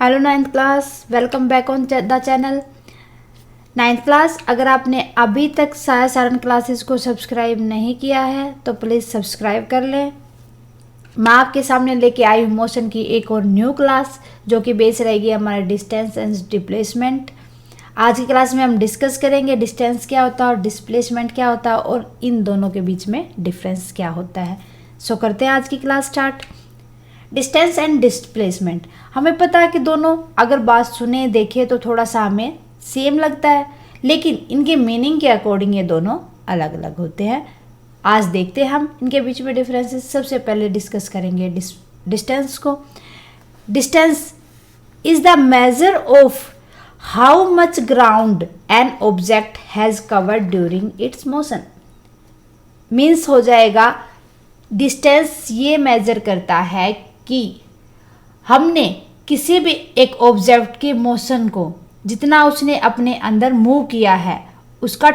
Hello ninth class, welcome back on the channel. Ninth class, अगर आपने अभी तक साया सारण क्लासेस को सब्सक्राइब नहीं किया है तो प्लीज़ सब्सक्राइब कर लें। मैं आपके सामने लेके आई हूँ मोशन की एक और न्यू क्लास जो कि बेस रहेगी हमारे डिस्टेंस एंड डिस्प्लेसमेंट। आज की क्लास में हम डिस्कस करेंगे डिस्टेंस क्या होता है और डिस्प्लेसमेंट क्या होता है और इन दोनों के बीच में डिफरेंस क्या होता है। सो करते हैं आज की class start. Distance and displacement, हमें पता है कि दोनों अगर बात सुने देखें तो थोड़ा सा हमें सेम लगता है, लेकिन इनके मीनिंग के अकॉर्डिंग ये दोनों अलग अलग होते हैं। आज देखते हैं हम इनके बीच में डिफरेंसेस। सबसे पहले डिस्कस करेंगे डिस्टेंस को। Distance is the measure of how much ground an object has covered during its motion. Means हो जाएगा डिस्टेंस ये मेजर करता है कि हमने किसी भी एक ऑब्जेक्ट के मोशन को जितना उसने अपने अंदर मूव किया है उसका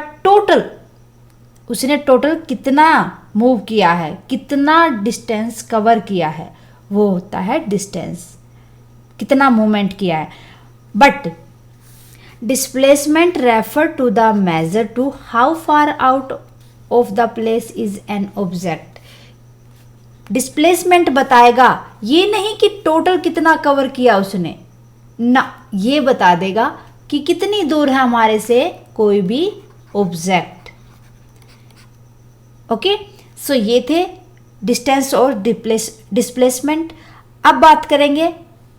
उसने टोटल कितना मूव किया है, कितना डिस्टेंस कवर किया है, वो होता है डिस्टेंस, कितना मूवमेंट किया है। But displacement refer to the measure to how far out of the place is an object. Displacement बताएगा ये नहीं कि टोटल कितना कवर किया उसने, ना, ये बता देगा कि कितनी दूर है हमारे से कोई भी ऑब्जेक्ट। ओके, सो ये थे डिस्टेंस और डिस्प्लेसमेंट। अब बात करेंगे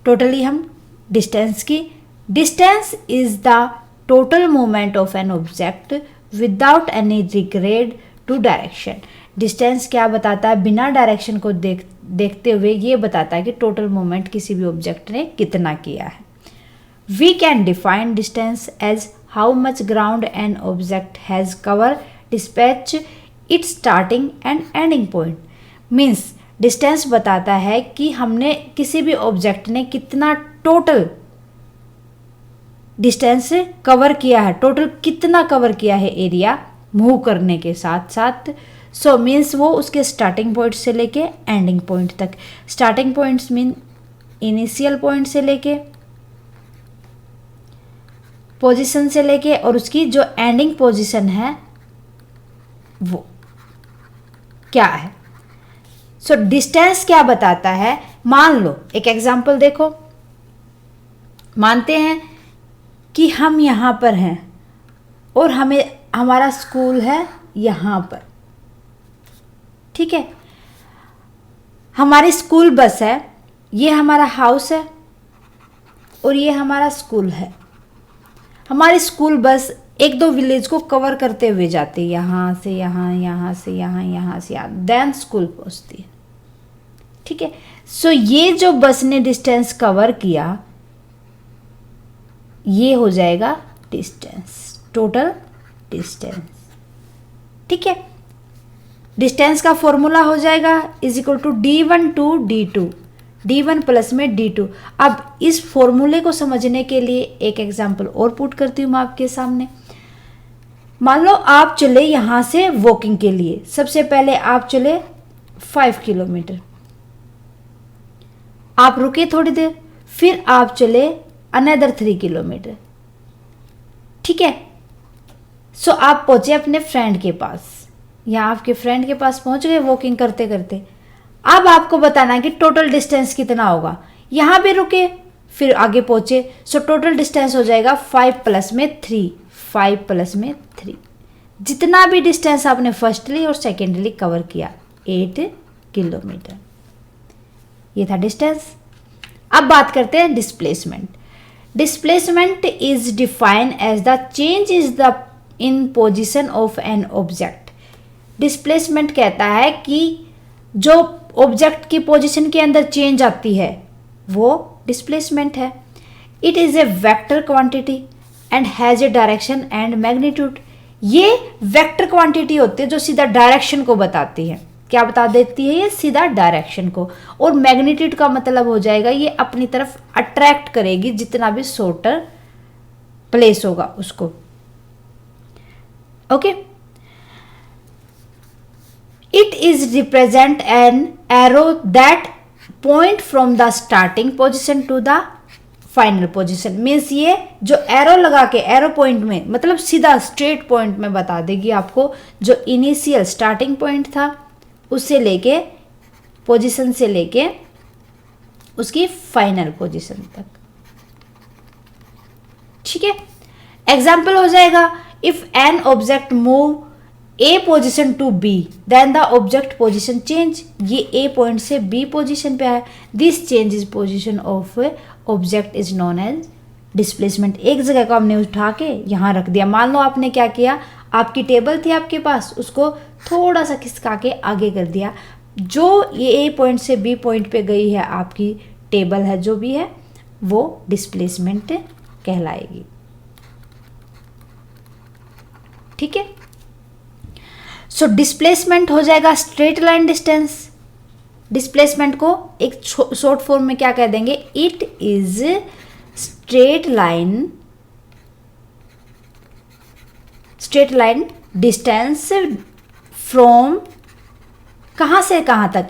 टोटली हम डिस्टेंस की। Distance is the total movement of an object without any regard to direction. Distance क्या बताता है, बिना डायरेक्शन को देखते हुए ये बताता है कि टोटल मूवमेंट किसी भी ऑब्जेक्ट ने कितना किया है। We can define distance as how much ground an object has cover dispatch its starting and ending point. Means distance बताता है कि हमने किसी भी ऑब्जेक्ट ने कितना टोटल डिस्टेंस कवर किया है, टोटल कितना कवर किया है एरिया मूव करने के साथ साथ। सो मीन्स वो उसके स्टार्टिंग पॉइंट से लेके एंडिंग पॉइंट तक। Starting points mean initial point से लेके पोजीशन से लेके और उसकी जो एंडिंग पोजीशन है वो क्या है। सो डिस्टेंस क्या बताता है, मान लो एक एग्जांपल देखो। मानते हैं कि हम यहाँ पर हैं और हमारा स्कूल है यहाँ पर, ठीक है। हमारी स्कूल बस है, ये हमारा हाउस है और ये हमारा स्कूल है। हमारी स्कूल बस एक दो विलेज को कवर करते हुए जाती है, यहाँ से यहाँ, यहाँ से यहाँ, यहाँ से यहाँ, देन स्कूल पहुँचती है, ठीक है। सो ये जो बस ने डिस्टेंस कवर किया ये हो जाएगा डिस्टेंस, टोटल डिस्टेंस, ठीक है। डिस्टेंस का फॉर्मूला हो जाएगा is equal to d1 to d2, d1 plus में d2। अब इस फॉर्मूले को समझने के लिए एक एग्जांपल और पुट करती हूँ मैं आपके सामने। मान लो आप चले यहाँ से वॉकिंग के लिए, सबसे पहले आप चले 5 किलोमीटर, आप रुके थोड़ी देर, फिर आप चले अनदर 3 किलोमीटर, ठीक है। सो आप पहुंचे अपने फ्रेंड के पास, यहाँ आपके फ्रेंड के पास पहुंच गए वॉकिंग करते करते। अब आपको बताना है कि टोटल डिस्टेंस कितना होगा। यहाँ भी रुके फिर आगे पहुंचे, सो टोटल डिस्टेंस हो जाएगा 5 प्लस में 3, 5 प्लस में 3। जितना भी डिस्टेंस आपने फर्स्टली और सेकेंडली कवर किया 8 किलोमीटर, ये था डिस्टेंस। अब बात करते हैं displacement. Displacement is defined as the change in position of an object. Displacement कहता है कि जो ऑब्जेक्ट की पोजीशन के अंदर चेंज आती है वो डिस्प्लेसमेंट है। It is a vector quantity and has a direction and magnitude. ये वेक्टर क्वांटिटी होती है जो सीधा डायरेक्शन को बताती है। क्या बता देती है ये? सीधा डायरेक्शन को। और मैग्नीट्यूड का मतलब हो जाएगा ये अपनी तरफ अट्रैक्ट करेगी जितना भी शॉर्टर प्लेस होगा उसको, okay. It is represent an arrow that point from the starting position to the final position. Means ये जो एरो लगा के एरो पॉइंट में मतलब सीधा स्ट्रेट पॉइंट में बता देगी आपको जो इनिशियल स्टार्टिंग पॉइंट था उससे लेके पोजीशन से लेके उसकी फाइनल पोजीशन तक। ठीक है, एग्जाम्पल हो जाएगा if an object move A position to B then the object position change. ये ए पॉइंट से बी पोजीशन पे है, this change is position of object is known as displacement. एक जगह को हमने उठा के यहाँ रख दिया। मान लो आपने क्या किया, आपकी टेबल थी आपके पास, उसको थोड़ा सा खिसका के आगे कर दिया। जो ये ए पॉइंट से बी पॉइंट पे गई है आपकी टेबल है जो भी है वो डिस्प्लेसमेंट कहलाएगी। ठीक है, सो डिस्प्लेसमेंट हो जाएगा स्ट्रेट लाइन डिस्टेंस। डिस्प्लेसमेंट को एक शॉर्ट फॉर्म में क्या कह देंगे, it is straight line distance from कहां से कहां तक,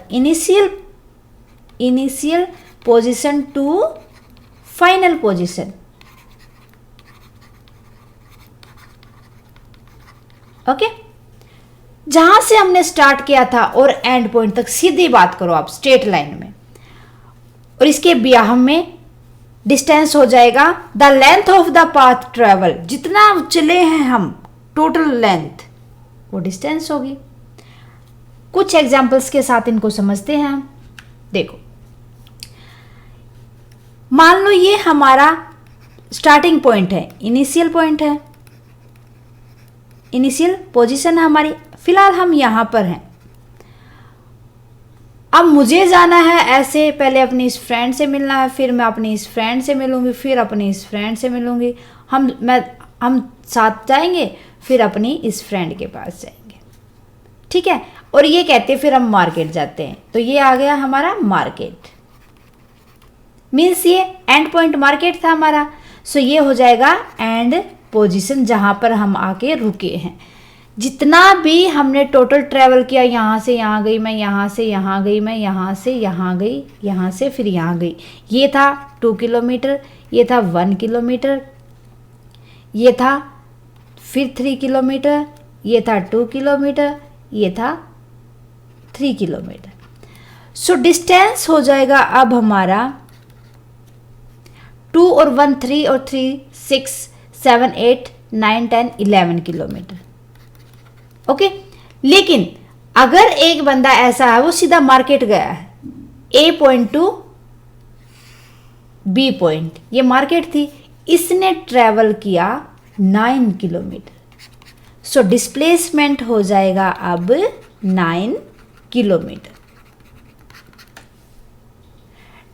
initial position to final position. Okay, जहां से हमने स्टार्ट किया था और एंड पॉइंट तक सीधी बात करो आप स्ट्रेट लाइन में, और इसके ब्याह में डिस्टेंस हो जाएगा the length of the path travel. जितना चले हैं हम टोटल लेंथ वो डिस्टेंस होगी। कुछ एग्जांपल्स के साथ इनको समझते हैं हम। देखो, मान लो ये हमारा स्टार्टिंग पॉइंट है, इनिशियल पॉइंट है, इनिशियल पोजीशन है हमारी। फिलहाल हम यहां पर हैं। अब मुझे जाना है ऐसे, पहले अपनी इस फ्रेंड से मिलना है, फिर मैं अपनी इस फ्रेंड से मिलूंगी, फिर अपनी इस फ्रेंड से मिलूंगी। हम साथ जाएंगे, फिर अपनी इस फ्रेंड के पास जाएंगे। ठीक है, और ये कहते हैं फिर हम मार्केट जाते हैं, तो ये आ गया हमारा मार्केट। मीन्स ये एंड पॉइंट मार्केट था हमारा। सो ये हो जाएगा एंड पोजीशन जहां पर हम आके रुके हैं। जितना भी हमने टोटल ट्रेवल किया, यहाँ से यहाँ गई मैं, यहाँ से यहाँ गई मैं, यहाँ से यहाँ गई, यहाँ से फिर यहाँ गई, ये था 2 किलोमीटर, ये था 1 किलोमीटर, ये था फिर 3 किलोमीटर, ये था 2 किलोमीटर, ये था 3 किलोमीटर। सो डिस्टेंस हो जाएगा अब हमारा 2 और 1 3 और 3 6 7 8 9 10 11 किलोमीटर। ओके, लेकिन अगर एक बंदा ऐसा है वो सीधा मार्केट गया है, ए पॉइंट टू बी पॉइंट, ये मार्केट थी, इसने ट्रेवल किया 9 किलोमीटर। सो डिस्प्लेसमेंट हो जाएगा अब 9 किलोमीटर।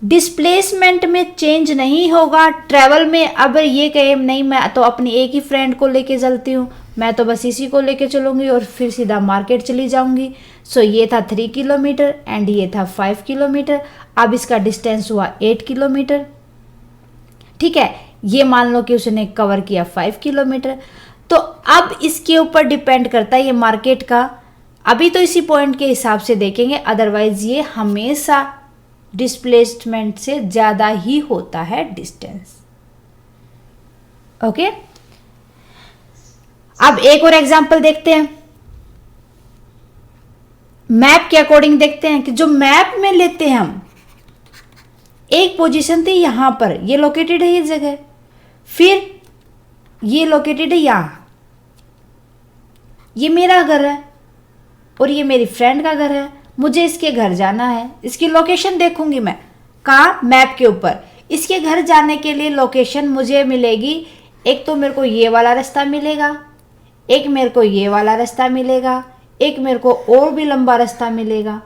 डिस्प्लेसमेंट में चेंज नहीं होगा ट्रेवल में। अब ये कहे नहीं मैं तो अपनी एक ही फ्रेंड को लेके चलती हूँ, मैं तो बस इसी को लेके चलूंगी और फिर सीधा मार्केट चली जाऊंगी। सो ये था 3 किलोमीटर एंड ये था 5 किलोमीटर। अब इसका डिस्टेंस हुआ 8 किलोमीटर। ठीक है, ये मान लो कि उसने कवर किया 5 किलोमीटर। तो अब इसके ऊपर डिपेंड करता है ये मार्केट का, अभी तो इसी पॉइंट के हिसाब से देखेंगे, अदरवाइज ये हमेशा डिस्प्लेसमेंट से ज्यादा ही होता है डिस्टेंस। ओके, अब एक और एग्जांपल देखते हैं। मैप के अकॉर्डिंग देखते हैं कि जो मैप में लेते हैं हम, एक पोजीशन थी यहां पर, ये लोकेटेड है ये जगह, फिर ये लोकेटेड है यहां, ये मेरा घर है और ये मेरी फ्रेंड का घर है, मुझे इसके घर जाना है। इसकी लोकेशन देखूंगी मैं कहाँ, मैप के ऊपर। इसके घर जाने के लिए लोकेशन मुझे मिलेगी, एक तो मेरे को ये वाला रास्ता मिलेगा, एक मेरे को ये वाला रास्ता मिलेगा, एक मेरे को और भी लंबा रास्ता मिलेगा।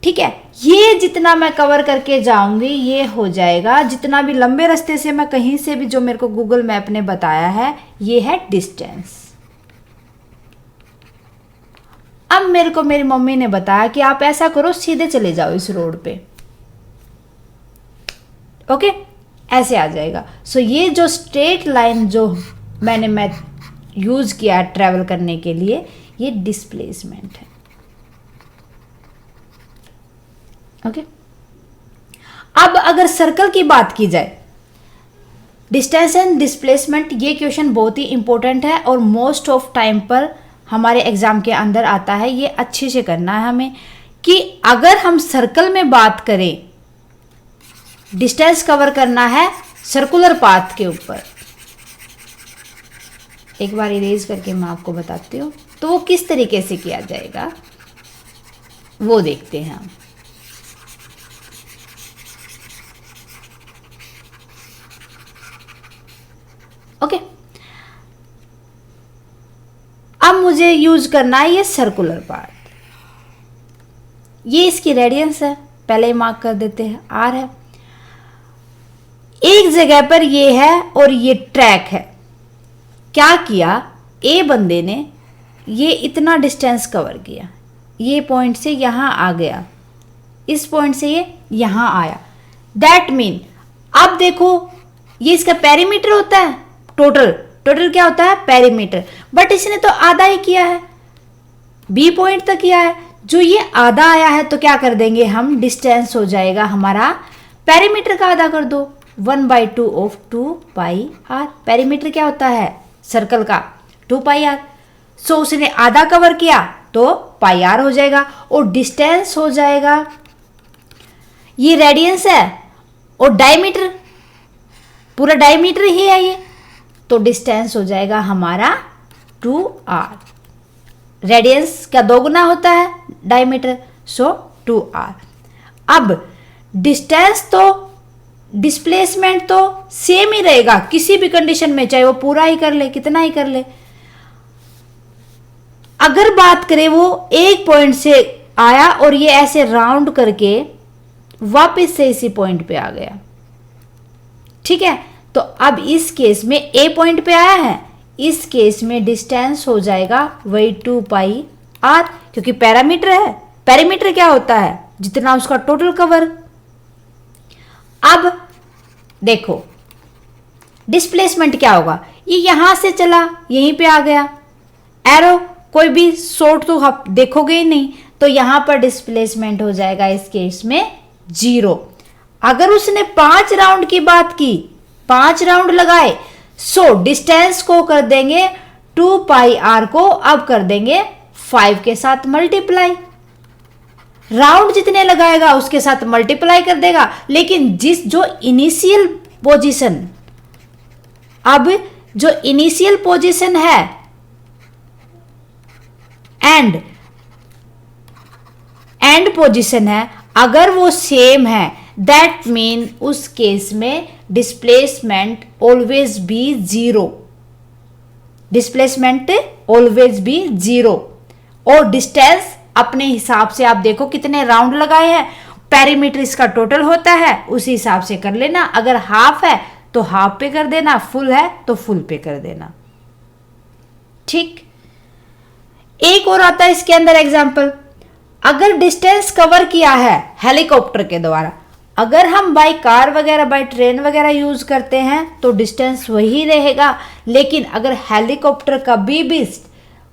ठीक है, ये जितना मैं कवर करके जाऊंगी ये हो जाएगा, जितना भी लंबे रास्ते से मैं कहीं से भी जो मेरे को गूगल मैप ने बताया है, ये है डिस्टेंस। अब मेरे को मेरी मम्मी ने बताया कि आप ऐसा करो, सीधे चले जाओ इस रोड पे। ओके, ऐसे आ जाएगा। सो ये जो स्ट्रेट लाइन जो मैं यूज किया ट्रैवल करने के लिए, ये डिस्प्लेसमेंट है। ओके, अब अगर सर्कल की बात की जाए, डिस्टेंस एंड डिस्प्लेसमेंट, ये क्वेश्चन बहुत ही इंपॉर्टेंट है और मोस्ट ऑफ टाइम पर हमारे एग्जाम के अंदर आता है। ये अच्छे से करना है हमें कि अगर हम सर्कल में बात करें, डिस्टेंस कवर करना है सर्कुलर पाथ के ऊपर। एक बार इरेज करके मैं आपको बताती हूँ तो वो किस तरीके से किया जाएगा वो देखते हैं हम। ओके, अब मुझे यूज करना है ये सर्कुलर पार्ट। ये इसकी रेडियंस है, पहले ही मार्क कर देते हैं, आर है। एक जगह पर ये है और ये ट्रैक है। क्या किया, ए बंदे ने ये इतना डिस्टेंस कवर किया, ये पॉइंट से यहां आ गया, इस पॉइंट से ये यहां आया। दैट मीन अब देखो ये इसका पेरीमीटर होता है, टोटल क्या होता है, पेरीमीटर। बट इसने तो आधा ही किया है, बी पॉइंट तक किया है। जो ये आधा आया है तो क्या कर देंगे हम, डिस्टेंस हो जाएगा हमारा पेरीमीटर का आधा कर दो, 1/2 ऑफ 2 पाई आर। पेरीमीटर क्या होता है सर्कल का, 2 पाई आर। सो उसने आधा कवर किया तो पाई आर हो जाएगा और डिस्टेंस हो जाएगा, ये रेडियंस है और डायमीटर, पूरा डायमीटर ही है ये, तो डिस्टेंस हो जाएगा हमारा 2r। रेडियंस का दोगुना होता है डायमीटर, सो 2r। अब डिस्टेंस तो डिस्प्लेसमेंट तो सेम ही रहेगा किसी भी कंडीशन में, चाहे वो पूरा ही कर ले, कितना ही कर ले। अगर बात करें वो एक पॉइंट से आया और ये ऐसे राउंड करके वापस से इसी पॉइंट पे आ गया, ठीक है, तो अब इस केस में ए पॉइंट पे आया है, इस केस में डिस्टेंस हो जाएगा वही 2 पाई आर, क्योंकि पैरामीटर है। पेरीमीटर क्या होता है, जितना उसका टोटल कवर। अब देखो डिस्प्लेसमेंट क्या होगा, ये यहां से चला यहीं पे आ गया, एरो कोई भी शॉर्ट तो आप देखोगे ही नहीं, तो यहां पर डिस्प्लेसमेंट हो जाएगा इस केस में 0। अगर उसने 5 राउंड की बात की, 5 राउंड लगाए, सो डिस्टेंस को कर देंगे 2 पाई आर को अब कर देंगे 5 के साथ मल्टीप्लाई। राउंड जितने लगाएगा उसके साथ मल्टीप्लाई कर देगा, लेकिन जो इनिशियल पोजीशन, अब जो इनिशियल पोजीशन है एंड पोजीशन है, अगर वो सेम है, दैट मीन उस केस में displacement always be 0, displacement always be 0। और डिस्टेंस अपने हिसाब से आप देखो कितने राउंड लगाए हैं, पेरीमीटर इसका टोटल होता है, उसी हिसाब से कर लेना। अगर हाफ है तो हाफ पे कर देना, फुल है तो फुल पे कर देना, ठीक। एक और आता है इसके अंदर एग्जांपल, अगर डिस्टेंस कवर किया है हेलीकॉप्टर के द्वारा, अगर हम बाय कार वगैरह बाय ट्रेन वगैरह यूज करते हैं तो डिस्टेंस वही रहेगा, लेकिन अगर हेलीकॉप्टर कभी भी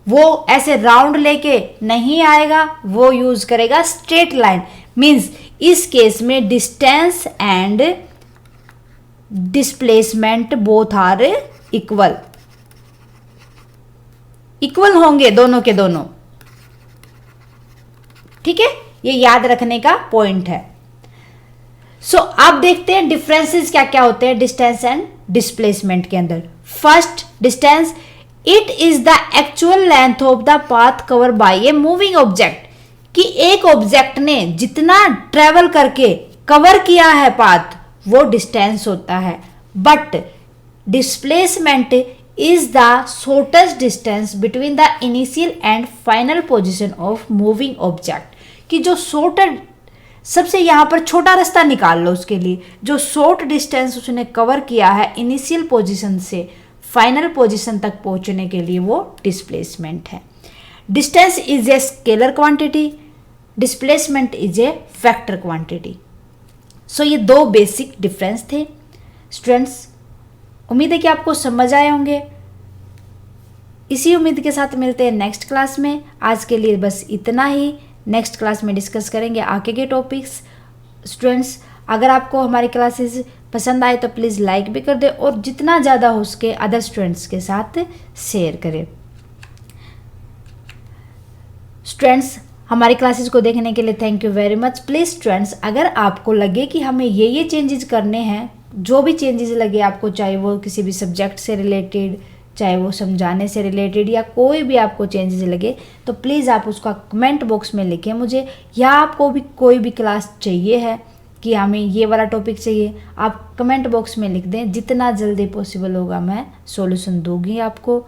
वो ऐसे राउंड लेके नहीं आएगा, वो यूज करेगा स्ट्रेट लाइन। मींस इस केस में distance and displacement both are equal होंगे, दोनों के दोनों, ठीक है। ये याद रखने का पॉइंट है। सो अब देखते हैं डिफरेंसेस क्या क्या होते हैं डिस्टेंस एंड डिस्प्लेसमेंट के अंदर। First, distance, it is the actual length of the path cover by a moving object, कि एक ऑब्जेक्ट ने जितना ट्रेवल करके कवर किया है पाथ, वो डिस्टेंस होता है। But displacement is the shortest distance between the initial and final position of moving object, कि जो शॉर्टेड, सबसे यहाँ पर छोटा रास्ता निकाल लो उसके लिए, जो शॉर्ट डिस्टेंस उसने कवर किया है इनिशियल पोजीशन से फाइनल पोजीशन तक पहुँचने के लिए, वो डिस्प्लेसमेंट है। Distance is a scalar quantity, displacement is a vector quantity. So ये दो बेसिक डिफरेंस थे स्टूडेंट्स। उम्मीद है कि आपको समझ आए होंगे। इसी उम्मीद के साथ मिलते हैं नेक्स्ट क्लास में। आज के लिए बस इतना ही। नेक्स्ट क्लास में डिस्कस करेंगे आगे के टॉपिक्स। स्टूडेंट्स, अगर आपको हमारी क्लासेस पसंद आए तो प्लीज़ लाइक भी कर दें और जितना ज़्यादा हो सके अदर स्टूडेंट्स के साथ शेयर करें। स्टूडेंट्स, हमारी क्लासेस को देखने के लिए thank you very much. Please students, अगर आपको लगे कि हमें ये चेंजेस करने हैं, जो भी चेंजेस लगे आपको, चाहे वो किसी भी सब्जेक्ट से रिलेटेड, चाहे वो समझाने से रिलेटेड, या कोई भी आपको चेंजेस लगे, तो प्लीज़ आप उसका कमेंट बॉक्स में लिखें मुझे, या आपको भी कोई भी क्लास चाहिए है कि हमें ये वाला टॉपिक चाहिए, आप कमेंट बॉक्स में लिख दें। जितना जल्दी पॉसिबल होगा मैं सॉल्यूशन दूंगी आपको।